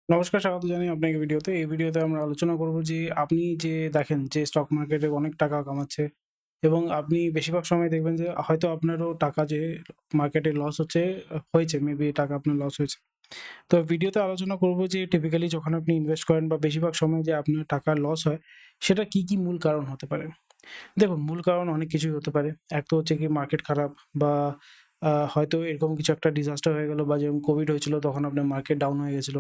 নমস্কার, স্বাগত জানাই আপনাকে ভিডিওতে। এই ভিডিওতে আমরা আলোচনা করব যে আপনি যে দেখেন যে স্টক মার্কেটে অনেক টাকা কামাচ্ছে এবং আপনি বেশিরভাগ সময় দেখবেন যে হয়তো আপনারও টাকা যে মার্কেটে লস হয়েছে মেবি টাকা আপনার লস হয়েছে। তো ভিডিওতে আলোচনা করব যে টিপিক্যালি যখন আপনি ইনভেস্ট করেন বা বেশিরভাগ সময় যে আপনার টাকা লস হয়, সেটা কি মূল কারণ হতে পারে? দেখুন, মূল কারণ অনেক কিছুই হতে পারে। এক তো হচ্ছে গিয়ে মার্কেট খারাপ বা হয়তো এরকম কিছু একটা ডিজাস্টার হয়ে গেল বা যেরকম কোভিড হয়েছিল তখন আপনার মার্কেট ডাউন হয়ে গেছিল।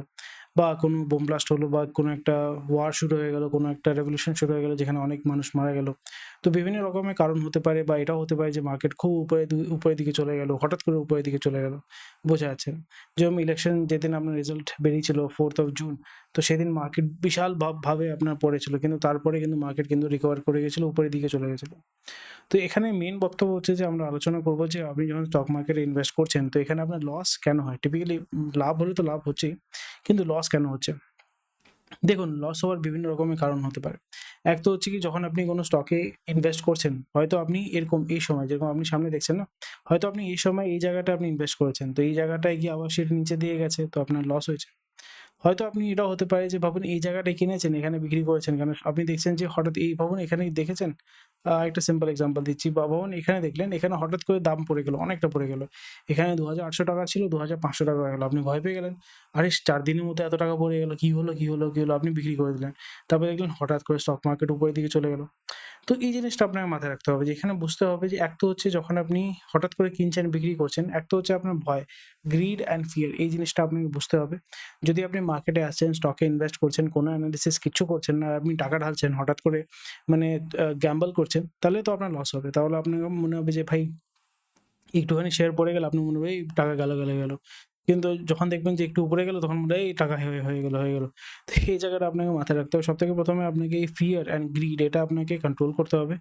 বা কোনো বোম ব্লাস্ট হলো বা কোনো একটা ওয়ার শুরু হয়ে গেল, কোনো একটা রেভলিউশন শুরু হয়ে গেল যেখানে অনেক মানুষ মারা গেল। তো বিভিন্ন রকমের কারণ হতে পারে বা এটাও হতে পারে যে মার্কেট খুব উপরের দিকে চলে গেল, হঠাৎ করে উপরের দিকে চলে গেল। বোঝা যাচ্ছে না? যেরকম ইলেকশন যেদিন আপনার রেজাল্ট বেরিয়েছিল 4th অফ জুন, তো সেদিন মার্কেট বিশাল ভাবে আপনার পড়েছিল। কিন্তু তারপরে কিন্তু মার্কেট কিন্তু রিকভার করে গেছিল, উপরের দিকে চলে গেছিল। তো এখানে মেইন বক্তব্য হচ্ছে যে আমরা আলোচনা করব যে আপনি যখন স্টক মার্কেটে ইনভেস্ট করছেন তো এখানে আপনার লস কেন হয়? টিপিক্যালি লাভ হলে তো লাভ হচ্ছেই, কিন্তু লস কেন হচ্ছে? দেখুন, লস হওয়ার বিভিন্ন রকমের কারণ হতে পারে। এক তো হচ্ছে কি যখন আপনি কোনো স্টকে ইনভেস্ট করছেন, হয়তো আপনি এরকম এই সময় যেরকম আপনি সামনে দেখছেন না? হয়তো আপনি এই সময় এই জায়গাটায় আপনি ইনভেস্ট করেছেন। তো এই জায়গাটায় গিয়ে আবার সেটা নিচে দিয়ে গেছে, তো আপনার লস হয়েছে। হয়তো আপনি এটাও হতে পারে যে ভাবুন এই জায়গাটায় কিনেছেন, এখানে বিক্রি করেছেন। কারণ আপনি দেখছেন যে হঠাৎ এই ভাবুন এখানে দেখেছেন, একটা সিম্পল এক্সাম্পল দিচ্ছি বা ভাবুন এখানে দেখলেন, এখানে হঠাৎ করে দাম পড়ে গেল, অনেকটা পড়ে গেল। এখানে ৳২,৮০০ ছিল, ৳২,৫০০ হয়ে গেল। আপনি ভয় পেয়ে গেলেন। আরে ৪ দিনের মধ্যে এত টাকা পড়ে গেল। কি হলো, কি হলো, কি হলো? আপনি বিক্রি করে দিলেন। তারপরে দেখলেন হঠাৎ করে স্টক মার্কেট উপরের দিকে চলে গেল। তো এই জিনিসটা আপনার মাথায় রাখতে হবে যে এখানে বুঝতে হবে যে এক তো হচ্ছে যখন আপনি হঠাৎ করে কিনছেন, বিক্রি করছেন, এক তো হচ্ছে আপনার ভয়, গ্রিড অ্যান্ড ফিয়ার, এই জিনিসটা আপনাকে বুঝতে হবে। যদি আপনি মার্কেটে আসছেন, স্টকে ইনভেস্ট করছেন, কোনো এনালিসিস কিচ্ছু করছেন না, আর আপনি টাকা ঢালছেন হঠাৎ করে, মানে গ্যাম্বল করছেন, তাহলে তো আপনার লস হবে। তাহলে আপনার মনে হবে যে ভাই একটুখানি শেয়ার পড়ে গেলে আপনি মনে হবে এই টাকা গেল। কিন্তু যখন দেখবেন যে একটু উপরে গেল তখন মনে হয় এই টাকা হয়ে গেল। তো এই জায়গাটা আপনাকে মাথায় রাখতে হবে। সবথেকে ১ম এ আপনাকে এই ফিয়ার অ্যান্ড গ্রিড এটা আপনাকে কন্ট্রোল করতে হবে।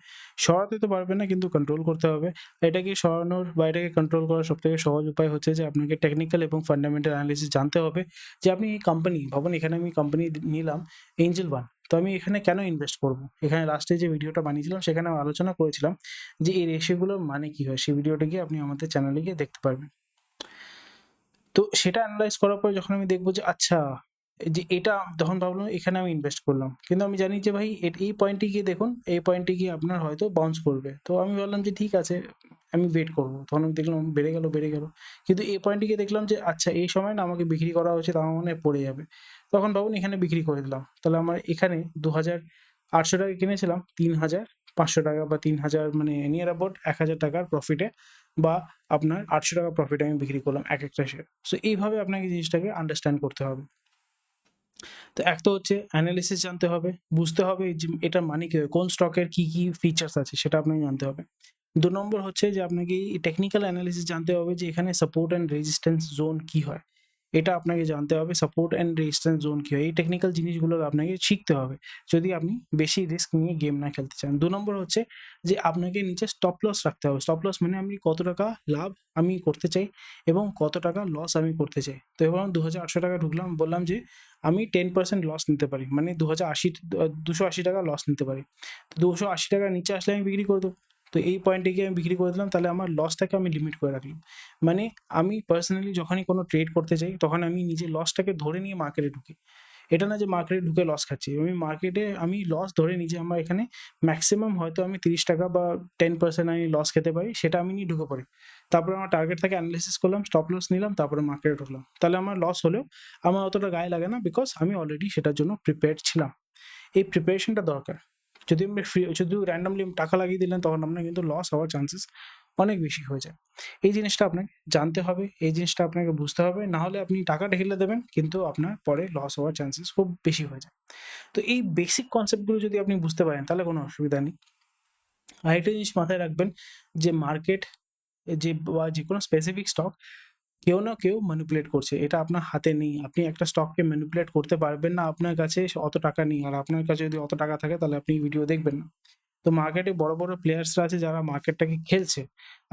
সরাতে তো পারবেন না, কিন্তু কন্ট্রোল করতে হবে। এটাকে সরানোর বা এটাকে কন্ট্রোল করার সবথেকে সহজ উপায় হচ্ছে যে আপনাকে টেকনিক্যাল এবং ফান্ডামেন্টাল অ্যানালিসিস জানতে হবে যে আপনি এই কোম্পানি ভাবুন, এখানে আমি কোম্পানি নিলাম এঞ্জেল ওয়ান। তো আমি এখানে কেন ইনভেস্ট করব? এখানে লাস্টে যে ভিডিওটা বানিয়েছিলাম সেখানে আলোচনা করেছিলাম যে এই রেশিওগুলোর মানে কি হয়? সেই ভিডিওটা গিয়ে আপনি আমাদের চ্যানেলে গিয়ে দেখতে পারবেন। তো সেটা এনালাইজ করার পরে যখন আমি দেখব যে আচ্ছা, যে এটা তখন ভাবলাম এখানে আমি ইনভেস্ট করলাম। কিন্তু আমি জানি যে ভাই এই পয়েন্টে গিয়ে দেখুন, এই পয়েন্টে গিয়ে আপনার হয়তো বাউন্স করবে। তো আমি ভাবলাম যে ঠিক আছে, আমি ওয়েট করব। তখন আমি দেখলাম বেড়ে গেল। কিন্তু এই পয়েন্টে গিয়ে দেখলাম যে আচ্ছা এই সময় না আমাকে বিক্রি করা উচিত, আমার মনে হয় পড়ে যাবে। তখন ভাবুন এখানে বিক্রি করে দিলাম। তাহলে আমার এখানে ৳২,৮০০ কিনেছিলাম, ৳৩,৫০০ বা ৩,০০০ মানে নিয়ার অ্যাবাউট ৳১,০০০ র প্রফিটে, বা আপনার ৳৮০০ প্রফিটে আমি বিক্রি করলাম একেকটা শেয়ার। সো এইভাবে আপনাকে জিনিসটাকে আন্ডারস্ট্যান্ড করতে হবে। তো এক তো হচ্ছে এনালিসিস জানতে হবে, বুঝতে হবে যে এটার মানে কি হয়, কোন স্টকের কি ফিচার্স আছে সেটা আপনাকে জানতে হবে। ২ নম্বর হচ্ছে যে আপনাকে এই টেকনিক্যাল এনালিসিস জানতে হবে যে এখানে সাপোর্ট অ্যান্ড রেজিস্ট্যান্স জোন কি হয়? এটা আপনাকে জানতে হবে, সাপোর্ট অ্যান্ড রেজিস্ট্যান্স জোন কি হয়? এই টেকনিক্যাল জিনিসগুলো আপনাকে শিখতে হবে যদি আপনি বেশি রিস্ক নিয়ে গেম না খেলতে চান। ২ নম্বর হচ্ছে যে আপনাকে নিচে স্টপ লস রাখতে হবে। স্টপ লস মানে আমি কত টাকা লাভ আমি করতে চাই এবং কত টাকা লস আমি করতে চাই। তো এবার আমি ৳২,৮০০ ঢুকলাম, বললাম যে আমি 10% লস নিতে পারি। মানে ৳২৮০ লস নিতে পারি। তো ৳২৮০ নিচে আসলে আমি বিক্রি করে দেব। তো এই পয়েন্টে গিয়ে আমি বিক্রি করে দিলাম, তাহলে আমার লসটাকে আমি লিমিট করে রাখলাম। মানে আমি পার্সোনালি যখনই কোনো ট্রেড করতে যাই তখন আমি নিজের লসটাকে ধরে নিয়ে মার্কেটে ঢুকি। এটা না যে মার্কেটে ঢুকে লস খাচ্ছি। আমি লস ধরে নিই যে আমার এখানে ম্যাক্সিমাম হয়তো আমি ৳৩০ বা 10% আমি লস খেতে পারি, সেটা আমি নিয়ে ঢুকে পড়ি। তারপরে আমার টার্গেট থেকে এনালাইসিস করলাম, স্টপ লস নিলাম, তারপরে মার্কেটে ঢুকলাম। তাহলে আমার লস হলেও আমার অতটা গায়ে লাগে না, বিকজ আমি অলরেডি সেটার জন্য প্রিপেয়ার্ড ছিলাম। এই প্রিপারেশনটা দরকার। যদি আপনি শুধু randomly টাকা লাগিয়ে দিলেন তখন আপনার কিন্তু লস হওয়ার চান্সেস অনেক বেশি হয়ে যায়। এই জিনিসটা আপনাকে জানতে হবে, এই জিনিসটা আপনাকে বুঝতে হবে। না হলে আপনি টাকাটা ঢেলে দেবেন কিন্তু আপনার পরে লস হওয়ার চান্সেস খুব বেশি হয়ে যায়। তো এই বেসিক কনসেপ্ট গুলো যদি আপনি বুঝতে পারেন তাহলে কোনো অসুবিধা নেই। আরেকটা জিনিস মাথায় রাখবেন যে মার্কেট, যে বা যেকোনো স্পেসিফিক স্টক কেউ না কেউ ম্যানিপুলেট করছে। এটা আপনার হাতে নেই। আপনি একটা স্টককে ম্যানিপুলেট করতে পারবেন না। আপনার কাছে অত টাকা নেই। আর আপনার কাছে যদি অত টাকা থাকে তাহলে আপনি ভিডিও দেখবেন না। তো মার্কেটে বড় প্লেয়ার্সরা আছে যারা মার্কেটটাকে খেলছে।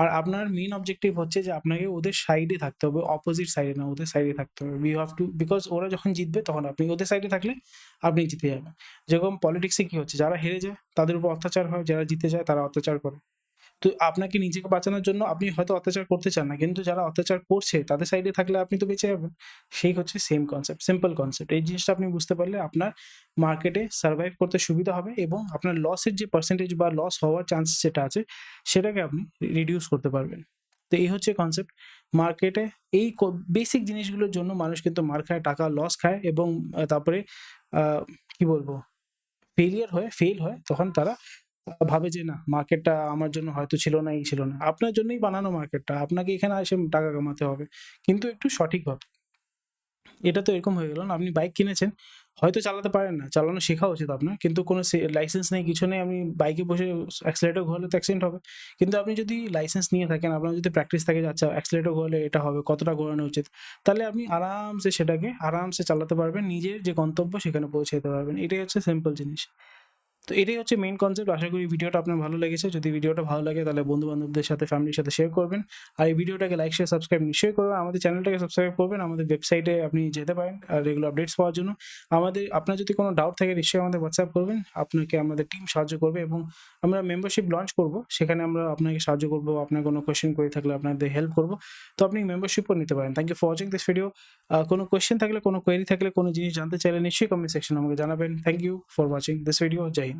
আর আপনার মেইন অবজেক্টিভ হচ্ছে যে আপনাকে ওদের সাইডে থাকতে হবে। অপোজিট সাইডে না, ওদের সাইডে থাকতে হবে। ইউ হ্যাভ টু, বিকজ ওরা যখন জিতবে তখন আপনি ওদের সাইডে থাকলে আপনি জিতে যাবেন। যেরকম পলিটিক্সে কি হচ্ছে? যারা হেরে যায় তাদের উপর অত্যাচার হয়, যারা জিতে যায় তারা অত্যাচার করে। তো আপনাকে নিজেকে বাঁচানোর জন্য আপনি হয়তো অত্যাচার করতে চান না, কিন্তু যারা অত্যাচার করছে তাদের সাইডে থাকলে আপনি তো বেঁচে যাবেন। সেই হচ্ছে সেম কনসেপ্ট, সিম্পল কনসেপ্ট। এই জিনিসটা আপনি বুঝতে পারলে আপনার মার্কেটে সার্ভাইভ করতে সুবিধা হবে এবং আপনার লসের যে পার্সেন্টেজ বা লস হওয়ার চান্সেস যেটা আছে সেটাকে আপনি রিডিউস করতে পারবেন। তো এই হচ্ছে কনসেপ্ট। মার্কেটে এই বেসিক জিনিসগুলোর জন্য মানুষ কিন্তু মার খায়, টাকা লস খায় এবং তারপরে কি বলবো, ফেল হয়, তখন তারা ভাবে যে না, মার্কেটটা আমার জন্য হয়তো ছিল না, এই ছিল না। আপনার জন্যই বানানো মার্কেটটা। আপনাকে এখানে এসে টাকা কামাতে হবে। কিন্তু একটু সঠিকভাবে। এটা তো এরকম হয়ে গেল না, আপনি বাইক কিনেছেন, হয়তো চালাতে পারেন না, চালানো শেখা উচিত আপনার। কিন্তু কোনো লাইসেন্স নেই, কিছু নেই, আপনি বাইকে বসে অ্যাক্সিলারেটর ঘোরালে তো অ্যাক্সিডেন্ট হবে। কিন্তু আপনি যদি লাইসেন্স নিয়ে থাকেন, আপনার যদি প্র্যাকটিস থাকে যে আচ্ছা অ্যাক্সিলারেটর ঘোরালে এটা হবে, কতটা ঘোরানো উচিত, তাহলে আপনি আরামসে সেটাকে আরামসে চালাতে পারবেন, নিজের যে গন্তব্য সেখানে পৌঁছে যেতে পারবেন। এটাই হচ্ছে সিম্পল জিনিস। তো এটাই হচ্ছে মেইন কনসেপ্ট। আশা করি ভিডিওটা আপনার ভালো লেগেছে। যদি ভিডিওটা ভালো লাগে তাহলে বন্ধু-বান্ধবদের সাথে, ফ্যামিলির সাথে শেয়ার করবেন। আর এই ভিডিওটাকে লাইক, শেয়ার, সাবস্ক্রাইব নিশ্চয়ই করবেন। আমাদের চ্যানেলটাকে সাবস্ক্রাইব করবেন। আমাদের ওয়েবসাইটে আপনি যেতে পারেন রেগুলার আপডেটস পাওয়ার জন্য। আপনার যদি কোনো ডাউট থাকে নিশ্চয়ই আমাদের হোয়াটসঅ্যাপ করবেন। আপনাকে আমাদের টিম সাহায্য করবে এবং আমরা মেম্বারশিপ লঞ্চ করব। সেখানে আমরা আপনাকে সাহায্য করব। আপনার কোনো কোয়েশ্চেন করে থাকলে আপনাদের হেল্প করব। তো আপনি মেম্বারশিপও নিতে পারেন। Thank you for watching this video. কোনো কোয়েশ্চেন থাকলে, কোনো কোয়েরি থাকলে, কোনো জিনিস জানতে চাইলে নিশ্চয়ই কমেন্ট সেকশনে আমাকে জানাবেন। Thank you for watching this video. জয় হিন্দ।